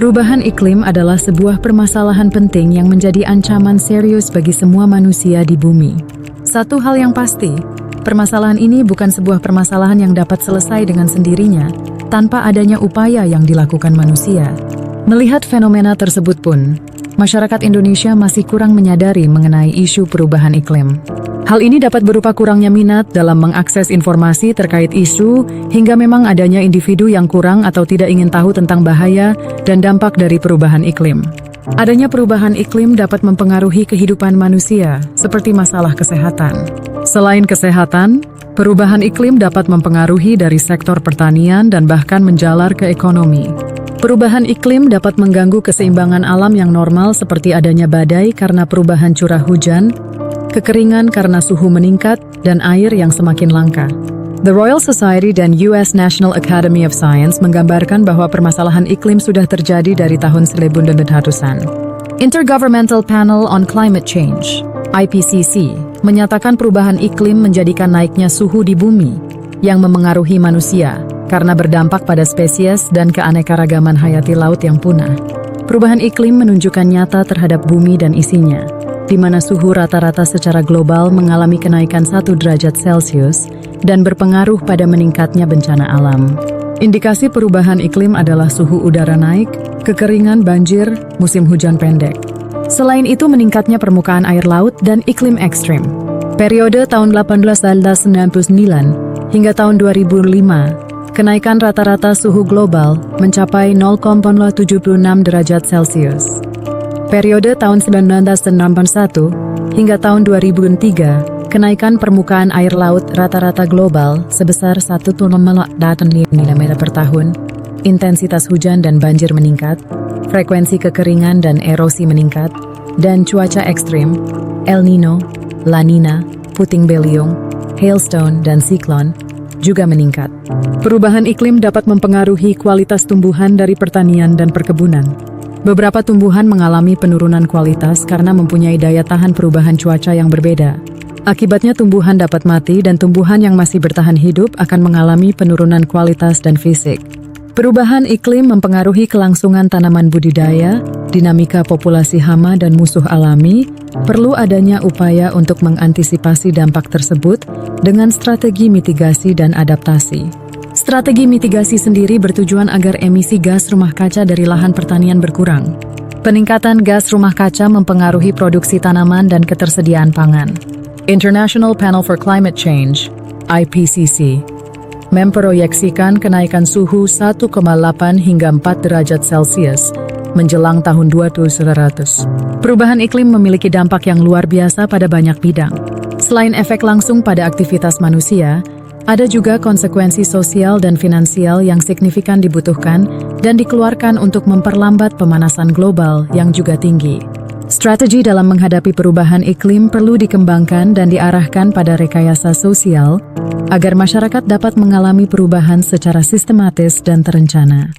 Perubahan iklim adalah sebuah permasalahan penting yang menjadi ancaman serius bagi semua manusia di bumi. Satu hal yang pasti, permasalahan ini bukan sebuah permasalahan yang dapat selesai dengan sendirinya tanpa adanya upaya yang dilakukan manusia. Melihat fenomena tersebut pun, masyarakat Indonesia masih kurang menyadari mengenai isu perubahan iklim. Hal ini dapat berupa kurangnya minat dalam mengakses informasi terkait isu, hingga memang adanya individu yang kurang atau tidak ingin tahu tentang bahaya dan dampak dari perubahan iklim. Adanya perubahan iklim dapat mempengaruhi kehidupan manusia, seperti masalah kesehatan. Selain kesehatan, perubahan iklim dapat mempengaruhi dari sektor pertanian dan bahkan menjalar ke ekonomi. Perubahan iklim dapat mengganggu keseimbangan alam yang normal seperti adanya badai karena perubahan curah hujan, kekeringan karena suhu meningkat, dan air yang semakin langka. The Royal Society dan US National Academy of Science menggambarkan bahwa permasalahan iklim sudah terjadi dari tahun 1900-an. Intergovernmental Panel on Climate Change, IPCC, menyatakan perubahan iklim menjadikan naiknya suhu di bumi yang memengaruhi manusia karena berdampak pada spesies dan keanekaragaman hayati laut yang punah. Perubahan iklim menunjukkan nyata terhadap bumi dan isinya, di mana suhu rata-rata secara global mengalami kenaikan 1 derajat Celcius dan berpengaruh pada meningkatnya bencana alam. Indikasi perubahan iklim adalah suhu udara naik, kekeringan, banjir, musim hujan pendek. Selain itu, meningkatnya permukaan air laut dan iklim ekstrim. Periode tahun 1899 hingga tahun 2005, kenaikan rata-rata suhu global mencapai 0,76 derajat Celcius. Periode tahun 1961 hingga tahun 2003, kenaikan permukaan air laut rata-rata global sebesar 1,8 mm per tahun, intensitas hujan dan banjir meningkat, frekuensi kekeringan dan erosi meningkat, dan cuaca ekstrim, El Nino, La Nina, puting beliung, hailstone, dan siklon juga meningkat. Perubahan iklim dapat mempengaruhi kualitas tumbuhan dari pertanian dan perkebunan. Beberapa tumbuhan mengalami penurunan kualitas karena mempunyai daya tahan perubahan cuaca yang berbeda. Akibatnya tumbuhan dapat mati dan tumbuhan yang masih bertahan hidup akan mengalami penurunan kualitas dan fisik. Perubahan iklim mempengaruhi kelangsungan tanaman budidaya, dinamika populasi hama dan musuh alami. Perlu adanya upaya untuk mengantisipasi dampak tersebut dengan strategi mitigasi dan adaptasi. Strategi mitigasi sendiri bertujuan agar emisi gas rumah kaca dari lahan pertanian berkurang. Peningkatan gas rumah kaca mempengaruhi produksi tanaman dan ketersediaan pangan. International Panel for Climate Change, IPCC, memproyeksikan kenaikan suhu 1,8 hingga 4 derajat Celcius menjelang tahun 2100. Perubahan iklim memiliki dampak yang luar biasa pada banyak bidang. Selain efek langsung pada aktivitas manusia, ada juga konsekuensi sosial dan finansial yang signifikan dibutuhkan dan dikeluarkan untuk memperlambat pemanasan global yang juga tinggi. Strategi dalam menghadapi perubahan iklim perlu dikembangkan dan diarahkan pada rekayasa sosial agar masyarakat dapat mengalami perubahan secara sistematis dan terencana.